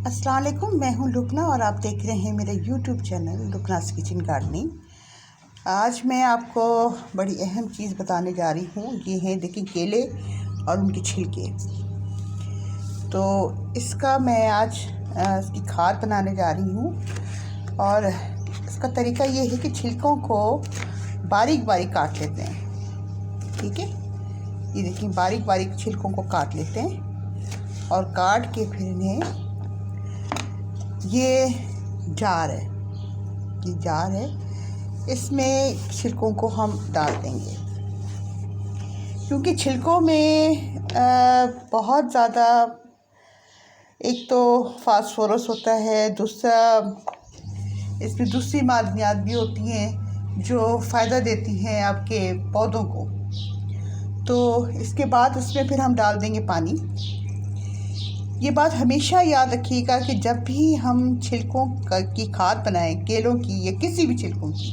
अस्सलाम वालेकुम, मैं हूं लुकना और आप देख रहे हैं मेरा यूट्यूब चैनल लुकनास किचन गार्डनिंग। आज मैं आपको बड़ी अहम चीज़ बताने जा रही हूं। ये हैं देखिए केले और उनके छिलके। तो इसका मैं आज इसकी खाद बनाने जा रही हूं और इसका तरीका ये है कि छिलकों को बारीक बारीक काट लेते हैं। ठीक है, ये देखिए बारीक बारीक छिलकों को काट लेते हैं और काट के फिर इन्हें, ये जार है, ये जार है, इसमें छिलकों को हम डाल देंगे क्योंकि छिलकों में बहुत ज़्यादा एक तो फास्फोरस होता है, दूसरा इसमें दूसरी मादनियात भी होती हैं जो फ़ायदा देती हैं आपके पौधों को। तो इसके बाद इसमें फिर हम डाल देंगे पानी। ये बात हमेशा याद रखिएगा कि जब भी हम छिलकों की खाद बनाएं, केलों की या किसी भी छिलकों की,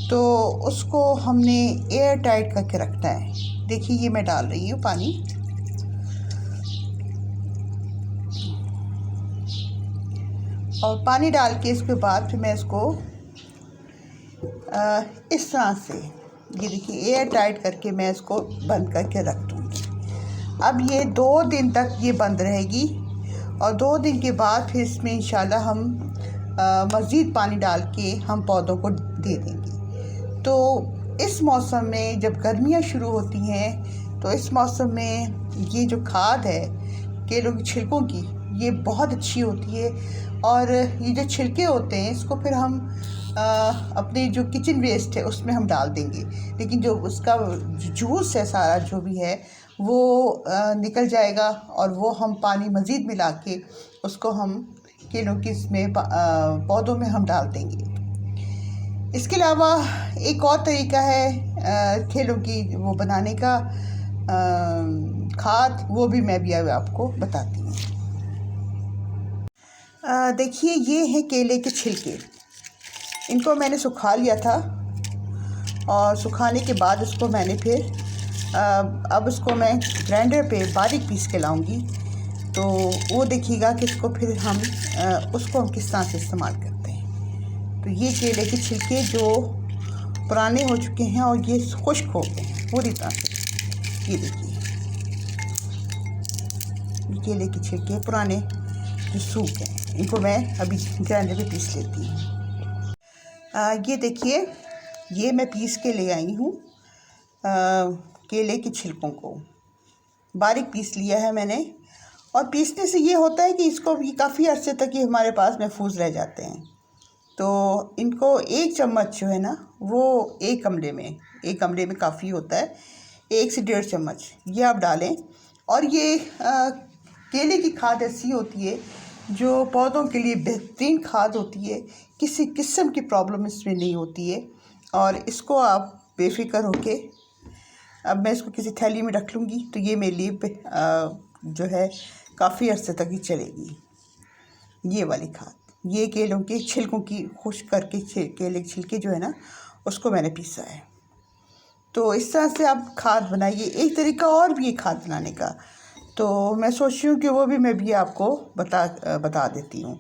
तो उसको हमने एयर टाइट करके रखना है। देखिए ये मैं डाल रही हूँ पानी, और पानी डाल के इसके बाद फिर मैं इसको इस तरह से, ये देखिए एयर टाइट करके मैं इसको बंद करके रख दूँगी। अब ये 2 दिन तक ये बंद रहेगी और 2 दिन के बाद फिर इसमें इंशाल्लाह हम मज़ीद पानी डाल के हम पौधों को दे देंगे। तो इस मौसम में जब गर्मियाँ शुरू होती हैं, तो इस मौसम में ये जो खाद है केलों की छिलकों की, ये बहुत अच्छी होती है। और ये जो छिलके होते हैं इसको फिर हम अपने जो किचन वेस्ट है उसमें हम डाल देंगे, लेकिन जो उसका जूस है सारा जो भी है वो निकल जाएगा और वो हम पानी मज़ीद मिला के उसको हम केलों की इसमें पौधों में हम डाल देंगे। इसके अलावा एक और तरीका है केलों की वो बनाने का खाद, वो भी मैं भी आपको बताती हूँ। देखिए ये है केले के छिलके, इनको मैंने सुखा लिया था और सुखाने के बाद इसको मैंने फिर अब इसको मैं ग्राइंडर पे बारीक पीस के लाऊंगी। तो वो देखिएगा कि इसको फिर हम उसको हम किस तरह से इस्तेमाल करते हैं। तो ये केले के छिलके जो पुराने हो चुके हैं और ये खुश्क हो गए हैं पूरी तरह से, ये देखिए ये केले के छिलके पुराने जो सूख गए हैं, इनको मैं अभी ग्राइंडर पे पीस लेती हूँ। ये देखिए ये मैं पीस के ले आई हूँ, केले के छिलकों को बारीक पीस लिया है मैंने। और पीसने से ये होता है कि इसको भी काफ़ी अरसे तक ये हमारे पास महफूज रह जाते हैं। तो इनको 1 चम्मच जो है ना, वो एक कमरे में काफ़ी होता है, 1 से 1.5 चम्मच ये आप डालें। और ये केले की खाद ऐसी होती है जो पौधों के लिए बेहतरीन खाद होती है, किसी किस्म की प्रॉब्लम इसमें नहीं होती है। और इसको आप बेफिक्र होके, अब मैं इसको किसी थैली में रख लूँगी तो ये मेरे लिए जो है काफ़ी अरसे तक ही चलेगी। ये वाली खाद, ये केलों के छिलकों की खुश्क करके केले के छिलके जो है ना उसको मैंने पीसा है। तो इस तरह से आप खाद बनाइए। एक तरीका और भी है खाद बनाने का, तो मैं सोच रही हूँ कि वो भी मैं भी आपको बता देती हूँ,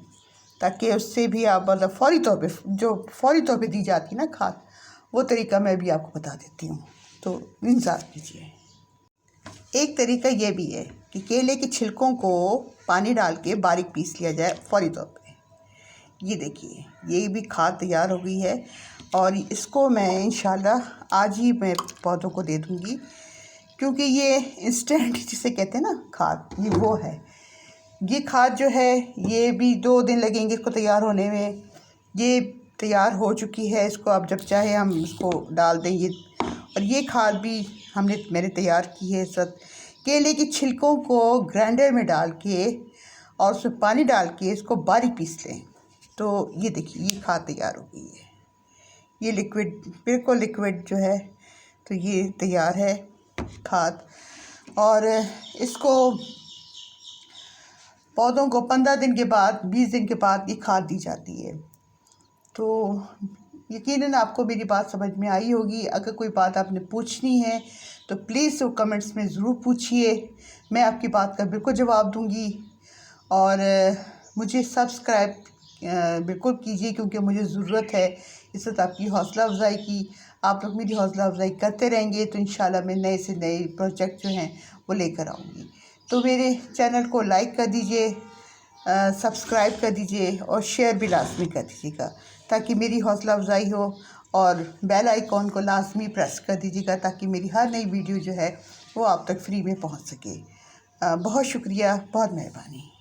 ताकि उससे भी आप मतलब फ़ौरी तौर पे दी जाती है ना खाद, वो तरीका मैं भी आपको बता देती हूँ। तो इंतज़ार कीजिए। एक तरीका ये भी है कि केले के छिलकों को पानी डाल के बारीक पीस लिया जाए फ़ौरी तौर पे। ये देखिए ये भी खाद तैयार हो गई है और इसको मैं इंशाल्लाह आज ही मैं पौधों को दे दूँगी, क्योंकि ये इंस्टेंट जिसे कहते हैं ना खाद, ये वो है। ये खाद जो है ये भी 2 दिन लगेंगे इसको तैयार होने में। ये तैयार हो चुकी है, इसको आप जब चाहे हम इसको डाल दें। ये और ये खाद भी मैंने तैयार की है। सब केले के छिलकों को ग्राइंडर में डाल के और उसमें पानी डाल के इसको बारीक पीस लें। तो ये देखिए ये खाद तैयार हो गई है, ये लिक्विड, बिल्कुल लिक्विड जो है, तो ये तैयार है खाद। और इसको पौधों को 15 दिन के बाद, 20 दिन के बाद ये खाद दी जाती है। तो यकीनन आपको मेरी बात समझ में आई होगी। अगर कोई बात आपने पूछनी है तो प्लीज़ वो कमेंट्स में ज़रूर पूछिए, मैं आपकी बात का बिल्कुल जवाब दूंगी। और मुझे सब्सक्राइब बिल्कुल कीजिए, क्योंकि मुझे ज़रूरत है इस वक्त आपकी हौसला अफजाई की। आप लोग मेरी हौसला अफजाई करते रहेंगे तो इंशाल्लाह मैं नए से नए प्रोजेक्ट जो हैं वो लेकर आऊँगी। तो मेरे चैनल को लाइक कर दीजिए, सब्सक्राइब कर दीजिए और शेयर भी लाजमी कर दीजिएगा, ताकि मेरी हौसला अफजाई हो। और बेल आइकॉन को लाजमी प्रेस कर दीजिएगा, ताकि मेरी हर नई वीडियो जो है वो आप तक फ्री में पहुंच सके। बहुत शुक्रिया, बहुत मेहरबानी।